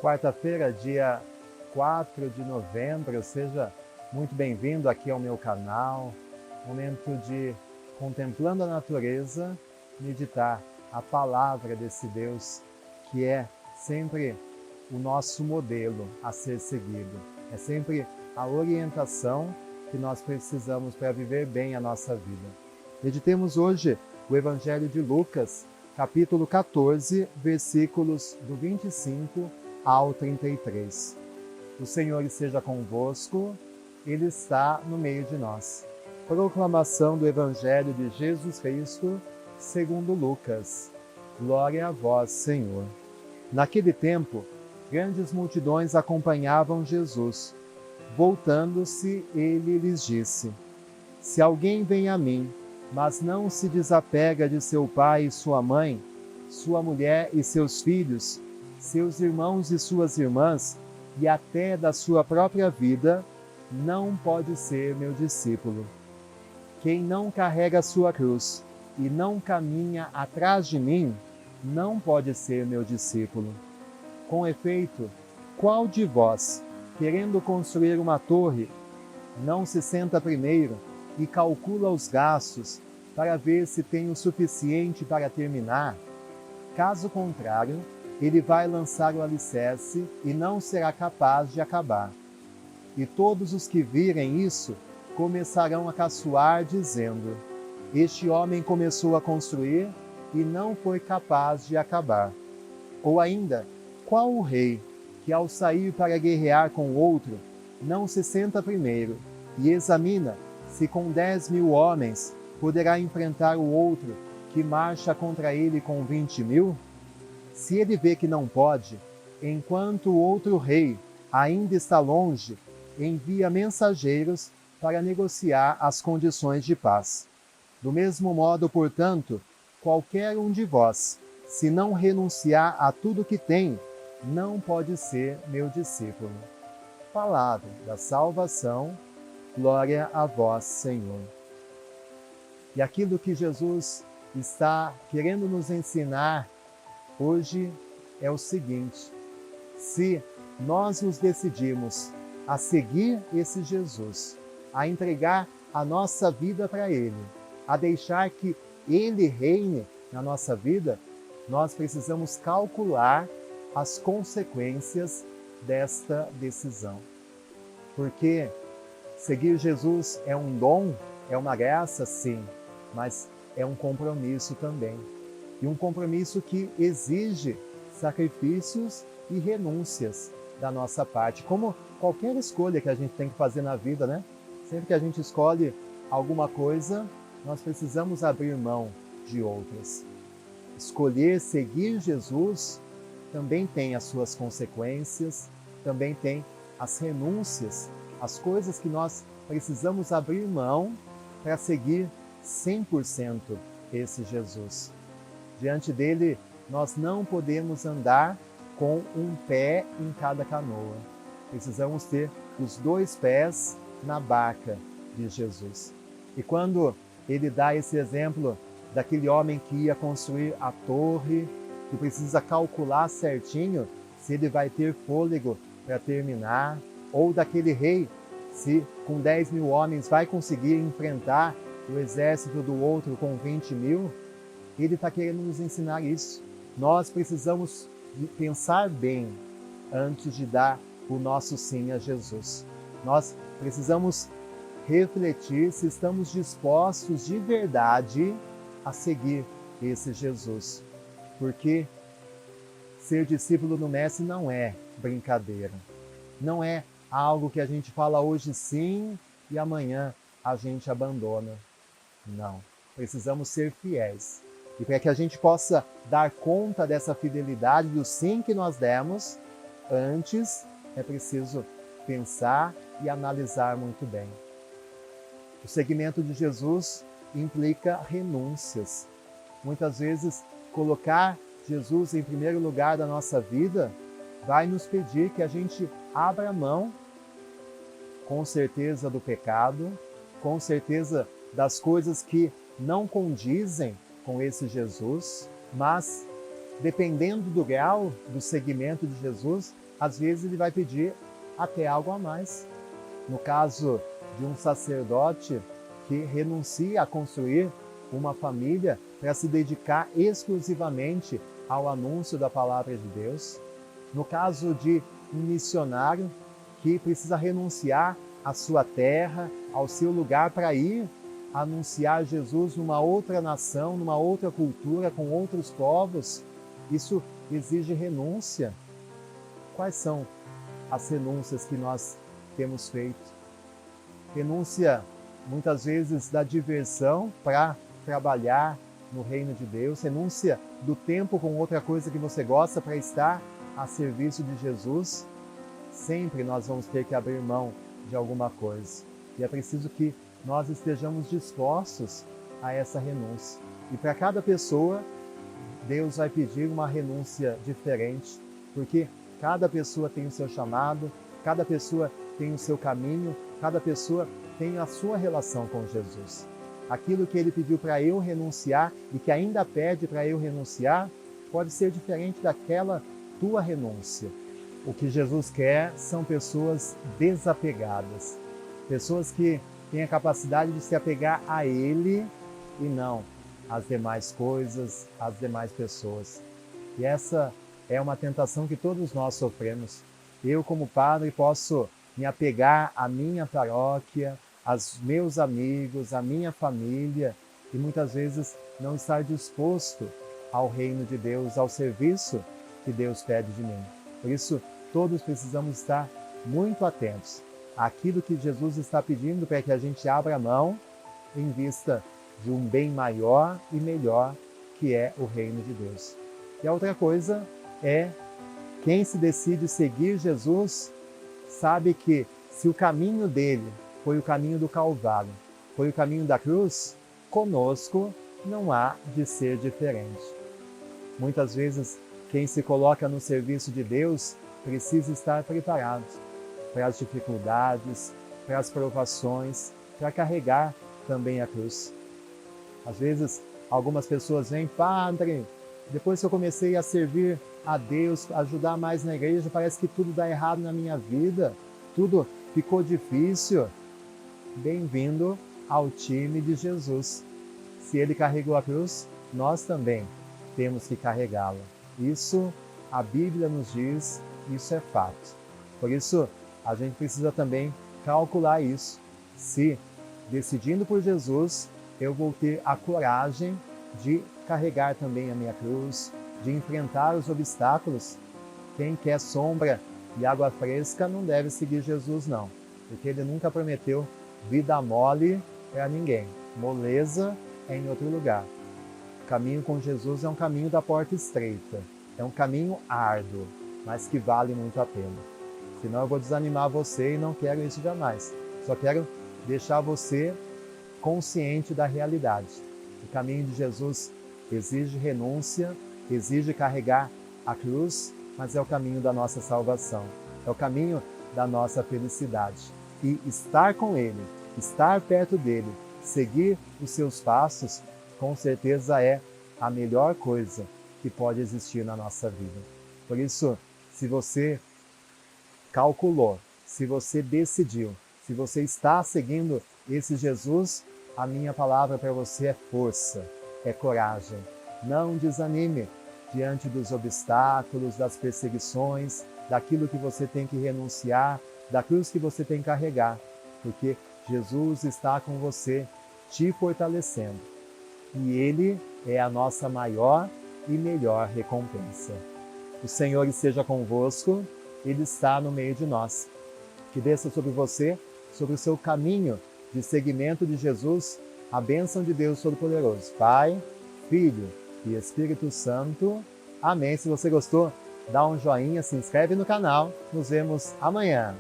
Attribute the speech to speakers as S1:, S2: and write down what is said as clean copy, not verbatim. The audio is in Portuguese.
S1: Quarta-feira, dia 4 de novembro, seja muito bem-vindo aqui ao meu canal. Momento de, contemplando a natureza, meditar a palavra desse Deus que é sempre o nosso modelo a ser seguido. É sempre a orientação que nós precisamos para viver bem a nossa vida. Meditemos hoje o Evangelho de Lucas, capítulo 14, versículos do 25 ao 33. O Senhor esteja convosco, Ele está no meio de nós. Proclamação do Evangelho de Jesus Cristo, segundo Lucas. Glória a vós, Senhor. Naquele tempo, grandes multidões acompanhavam Jesus. Voltando-se, ele lhes disse: Se alguém vem a mim, mas não se desapega de seu pai e sua mãe, sua mulher e seus filhos, seus irmãos e suas irmãs, e até da sua própria vida, não pode ser meu discípulo. Quem não carrega sua cruz e não caminha atrás de mim, não pode ser meu discípulo. Com efeito, qual de vós, querendo construir uma torre, não se senta primeiro e calcula os gastos para ver se tem o suficiente para terminar? Caso contrário, ele vai lançar o alicerce e não será capaz de acabar. E todos os que virem isso começarão a caçoar, dizendo: Este homem começou a construir e não foi capaz de acabar. Ou ainda, qual o rei que, ao sair para guerrear com outro, não se senta primeiro e examina se com 10.000 homens poderá enfrentar o outro que marcha contra ele com 20.000? Se ele vê que não pode, enquanto o outro rei ainda está longe, envia mensageiros para negociar as condições de paz. Do mesmo modo, portanto, qualquer um de vós, se não renunciar a tudo que tem, não pode ser meu discípulo. Palavra da salvação, glória a vós, Senhor. E aquilo que Jesus está querendo nos ensinar hoje é o seguinte: se nós nos decidimos a seguir esse Jesus, a entregar a nossa vida para Ele, a deixar que Ele reine na nossa vida, nós precisamos calcular as consequências desta decisão. Porque seguir Jesus é um dom, é uma graça, sim, mas é um compromisso também. E um compromisso que exige sacrifícios e renúncias da nossa parte, como qualquer escolha que a gente tem que fazer na vida, né? Sempre que a gente escolhe alguma coisa, nós precisamos abrir mão de outras. Escolher seguir Jesus também tem as suas consequências, também tem as renúncias, as coisas que nós precisamos abrir mão para seguir 100% esse Jesus. Diante dele, nós não podemos andar com um pé em cada canoa. Precisamos ter os 2 pés na barca de Jesus. E quando ele dá esse exemplo daquele homem que ia construir a torre, que precisa calcular certinho se ele vai ter fôlego para terminar, ou daquele rei, se com 10.000 homens vai conseguir enfrentar o exército do outro com 20.000, ele está querendo nos ensinar isso. Nós precisamos pensar bem antes de dar o nosso sim a Jesus. Nós precisamos refletir se estamos dispostos de verdade a seguir esse Jesus. Porque ser discípulo do Mestre não é brincadeira. Não é algo que a gente fala hoje sim e amanhã a gente abandona. Não. Precisamos ser fiéis. E para que a gente possa dar conta dessa fidelidade, do sim que nós demos, antes é preciso pensar e analisar muito bem. O seguimento de Jesus implica renúncias. Muitas vezes, colocar Jesus em primeiro lugar da nossa vida vai nos pedir que a gente abra mão, com certeza, do pecado, com certeza das coisas que não condizem com esse Jesus, mas, dependendo do grau do seguimento de Jesus, às vezes ele vai pedir até algo a mais. No caso de um sacerdote que renuncia a construir uma família para se dedicar exclusivamente ao anúncio da palavra de Deus. No caso de um missionário que precisa renunciar à sua terra, ao seu lugar para ir anunciar Jesus numa outra nação, numa outra cultura, com outros povos. Isso exige renúncia. Quais são as renúncias que nós temos feito? Renúncia, muitas vezes, da diversão para trabalhar no reino de Deus, renúncia do tempo com outra coisa que você gosta para estar a serviço de Jesus. Sempre nós vamos ter que abrir mão de alguma coisa. E é preciso que nós estejamos dispostos a essa renúncia. E para cada pessoa, Deus vai pedir uma renúncia diferente, porque cada pessoa tem o seu chamado, cada pessoa tem o seu caminho, cada pessoa tem a sua relação com Jesus. Aquilo que Ele pediu para eu renunciar e que ainda pede para eu renunciar, pode ser diferente daquela tua renúncia. O que Jesus quer são pessoas desapegadas, pessoas que têm a capacidade de se apegar a Ele e não às demais coisas, às demais pessoas. E essa é uma tentação que todos nós sofremos. Eu, como padre, posso me apegar à minha paróquia, aos meus amigos, à minha família, e muitas vezes não estar disposto ao reino de Deus, ao serviço que Deus pede de mim. Por isso, todos precisamos estar muito atentos àquilo que Jesus está pedindo para que a gente abra mão em vista de um bem maior e melhor, que é o reino de Deus. E a outra coisa é, quem se decide seguir Jesus, sabe que se o caminho dele foi o caminho do Calvário, foi o caminho da cruz, conosco não há de ser diferente. Muitas vezes, quem se coloca no serviço de Deus precisa estar preparado para as dificuldades, para as provações, para carregar também a cruz. Às vezes, algumas pessoas vêm, padre, depois que eu comecei a servir a Deus, ajudar mais na igreja, parece que tudo dá errado na minha vida, tudo ficou difícil. Bem-vindo ao time de Jesus. Se Ele carregou a cruz, nós também temos que carregá-la. Isso a Bíblia nos diz, isso é fato. Por isso, a gente precisa também calcular isso. Se, decidindo por Jesus, eu vou ter a coragem de carregar também a minha cruz, de enfrentar os obstáculos. Quem quer sombra e água fresca não deve seguir Jesus, não, porque Ele nunca prometeu vida mole para ninguém. Moleza é em outro lugar. O caminho com Jesus é um caminho da porta estreita. É um caminho árduo, mas que vale muito a pena. Senão eu vou desanimar você e não quero isso jamais. Só quero deixar você consciente da realidade. O caminho de Jesus exige renúncia, exige carregar a cruz, mas é o caminho da nossa salvação. É o caminho da nossa felicidade. E estar com Ele, estar perto dEle, seguir os seus passos, com certeza é a melhor coisa que pode existir na nossa vida. Por isso, se você calculou, se você decidiu, se você está seguindo esse Jesus, a minha palavra para você é força, é coragem. Não desanime diante dos obstáculos, das perseguições, daquilo que você tem que renunciar, da cruz que você tem que carregar, porque Jesus está com você, te fortalecendo. E Ele é a nossa maior e melhor recompensa. O Senhor esteja convosco, Ele está no meio de nós. Que desça sobre você, sobre o seu caminho de seguimento de Jesus, a bênção de Deus Todo-Poderoso, Pai, Filho e Espírito Santo. Amém. Se você gostou, dá um joinha, se inscreve no canal. Nos vemos amanhã.